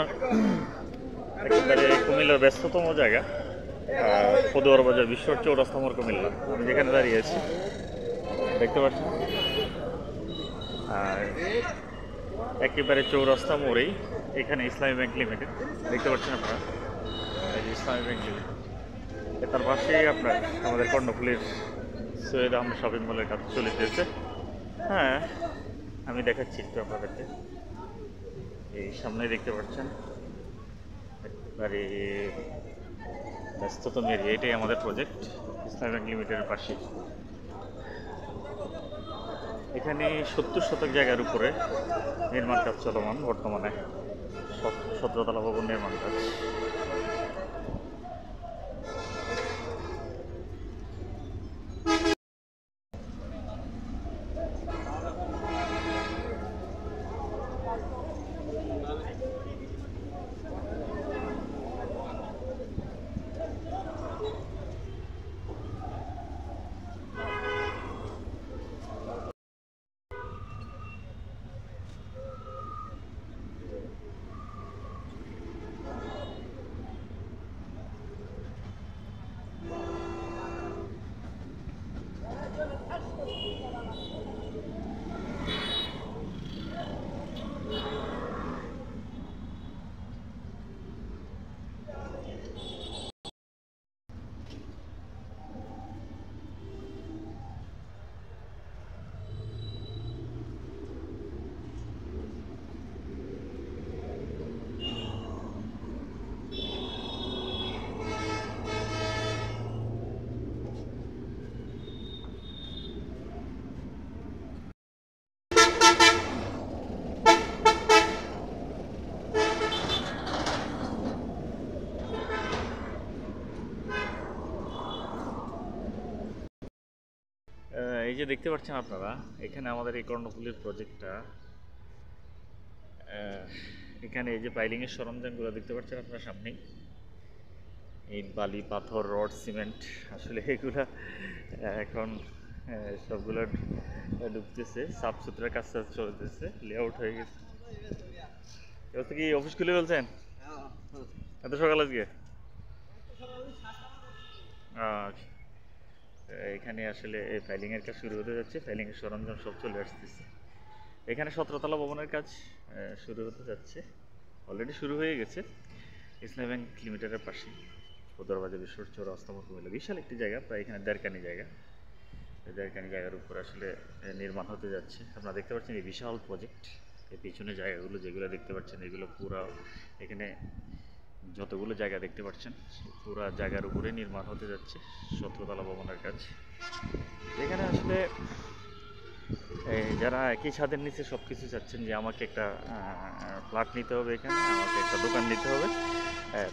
আপনার একেবারে কুমিল্লার ব্যস্ততম জায়গা পদুয়ার বাজার বিশ্বর চৌরাস্তা মোড় কুমিল্লা। আমি যেখানে দাঁড়িয়ে আছি দেখতে পাচ্ছেন, আর একেবারে চৌরাস্তা মোড়েই এখানে ইসলামী ব্যাংক লিমিটেড দেখতে পাচ্ছেন আপনারা। এই যে ইসলামী ব্যাংক লিমিটেড, তার পাশেই আপনার আমাদের কর্ণফুলীর সৈয়দ আহমেদ শপিং মলের কাজ চলিতেছে। হ্যাঁ, আমি দেখাচ্ছি একটু আপনাদেরকে। এই সামনে দেখতে পাচ্ছেন একেবারে ব্যস্ততম এরিয়া, এটাই আমাদের প্রজেক্ট ইসলামী ব্যাংক লিমিটেডের পাশে। এখানে 70 শতক জায়গার উপরে নির্মাণ কাজ চলমান বর্তমানে, 17 তলা ভবন নির্মাণ কাজ। এই যে দেখতে পাচ্ছেন আপনারা, এখানে আমাদের এই কর্ণফুলীর প্রজেক্টটা, এখানে এই যে পাইলিংয়ের সরঞ্জামগুলো দেখতে পাচ্ছেন আপনারা সামনেই, ইট বালি পাথর রড সিমেন্ট, আসলে এগুলা এখন সবগুলো ঢুকতেছে, সাফ সুতরার কাজ চলতেছে, লেআউট হয়ে গেছে। এবার কি অফিস খুলে ফেলছেন এত সকাল আজকে? আচ্ছা, এখানে আসলে এই ফাইলিংয়ের কাজ শুরু হতে যাচ্ছে, ফাইলিংয়ের সরঞ্জাম সব চলে আসতেছে। এখানে 17 তলা ভবনের কাজ শুরু হতে যাচ্ছে, অলরেডি শুরু হয়ে গেছে। ইসলামী ব্যাংক লিমিটেডের পাশে পদুয়ার বাজার বিশ্বর চৌরাস্তা মোড় কুমিল্লা, বিশাল একটি জায়গা, প্রায় এখানে 1.5 কানি জায়গা। এই 1.5 কানি জায়গার উপর আসলে নির্মাণ হতে যাচ্ছে। আপনারা দেখতে পাচ্ছেন এই বিশাল প্রজেক্ট, এই পিছনে জায়গাগুলো যেগুলো দেখতে পাচ্ছেন এগুলো পুরা, এখানে যতগুলো জায়গা দেখতে পাচ্ছেন পুরো জায়গার উপরে নির্মাণ হতে যাচ্ছে 17 তলা ভবনের কাজ। এখানে আসলে যারা একই ছাদের নিচে সব কিছু চাচ্ছেন যে আমাকে একটা ফ্ল্যাট নিতে হবে, এখানে আমাকে একটা দোকান নিতে হবে,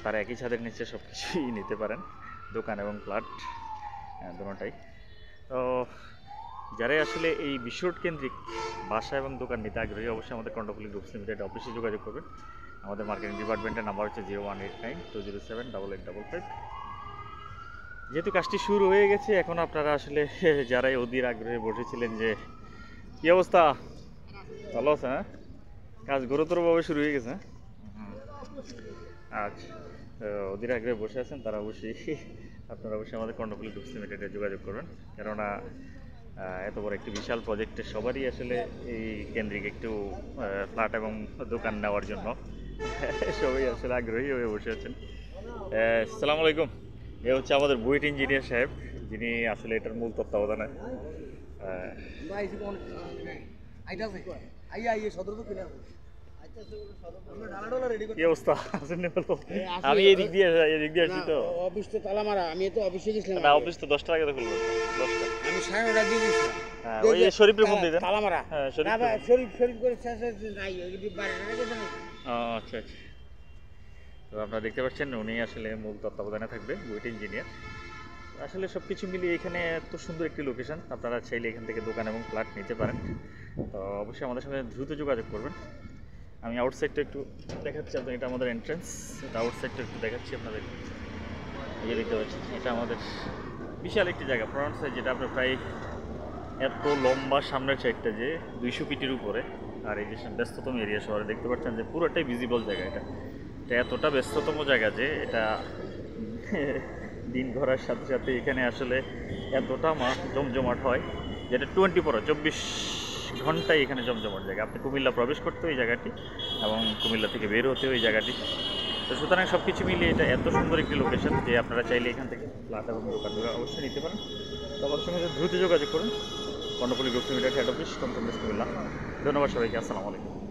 তারা একই ছাদের নিচে সব কিছুই নিতে পারেন, দোকান এবং ফ্ল্যাট দুটোটাই। তো যারাই আসলে এই বিশ্বরোড কেন্দ্রিক বাসা এবং দোকান নিতে আগ্রহী, অবশ্যই আমাদের কর্ণফুলী গ্রুপস লিমিটেড অফিসে যোগাযোগ করবেন। আমাদের মার্কেটিং ডিপার্টমেন্টের নাম্বার হচ্ছে 0189207855। যেহেতু কাজটি শুরু হয়ে গেছে, এখন আপনারা আসলে যারাই অধীর আগ্রহে বসেছিলেন যে কী অবস্থা, ভালো আছে? হ্যাঁ, কাজ গুরুতরভাবে শুরু হয়ে গেছে। আচ্ছা, অধীর আগ্রহে বসে আছেন তারা আপনারা অবশ্যই আমাদের কর্ণফুলী গ্রুপস লিমিটেডে যোগাযোগ করবেন, কেননা এত বড় একটি বিশাল প্রজেক্টের সবারই আসলে এই কেন্দ্রিক একটু ফ্ল্যাট এবং দোকান নেওয়ার জন্য সবাই আসলে আগ্রহী হয়ে বসে আছেন। আসসালামু আলাইকুম। এ হচ্ছে আমাদের বুয়েট ইঞ্জিনিয়ার সাহেব, যিনি আসলে এটার মূল তত্ত্বাবধানে। কি অবস্থা? আমি এদিক দিয়ে আসছি তো, অফিস তো তালা মারা, আমি তো অফিসে গেছিলাম। না, অফিস তো 10টা আগে তো খুলবো, 10টা। আমি 9:30 দিয়ে গেছিলাম। হ্যাঁ, ওই শরীফের ফোন দিয়ে দেন। তালা মারা। হ্যাঁ, শরীফ করে শেষ নাই, ওই বাইরে গেছে না। আচ্ছা আচ্ছা। তো আপনারা দেখতে পাচ্ছেন উনি আসলে মূল তত্ত্বাবধানে থাকবে, বুয়েট ইঞ্জিনিয়ার। আসলে সব কিছু মিলিয়ে এখানে এত সুন্দর একটি লোকেশন, আপনারা চাইলে এখান থেকে দোকান এবং ফ্ল্যাট নিতে পারেন। তো অবশ্যই আমাদের সঙ্গে দ্রুত যোগাযোগ করবেন। আমি আউটসাইডটা একটু দেখাচ্ছি আপনার, এটা আমাদের এন্ট্রান্স, এটা আউটসাইডটা একটু দেখাচ্ছি আপনাদের। এই যে দেখতে পাচ্ছেন, এটা আমাদের বিশাল একটি জায়গা, ফ্রন্ট সাইড, যেটা আপনার প্রায় এত লম্বা সামনের সাইডটা যে 200 ফিটের উপরে। আর এই যে ব্যস্ততম এরিয়া শহরে দেখতে পাচ্ছেন যে পুরোটাই ভিজিবল জায়গা এটা। এটা এতটা ব্যস্ততম জায়গা যে এটা দিন ঘোরার সাথে সাথে এখানে আসলে এতটা জমজমাট হয় যেটা 24 ঘন্টায় এখানে জমজমাট জায়গা। আপনি কুমিল্লা প্রবেশ করতে ওই জায়গাটি এবং কুমিল্লা থেকে বের হতে ওই জায়গাটি। তো সুতরাং সব কিছু মিলিয়ে এটা এত সুন্দর একটি লোকেশন যে আপনারা চাইলে এখান থেকে ফ্ল্যাট এবং দোকানগুলো অবশ্যই নিতে পারেন। তো আমার সঙ্গে দ্রুত যোগাযোগ করুন। Karnaphuli group limited head office, Comilla. ধন্যবাদ সবাইকে। আসসালামু আলাইকুম।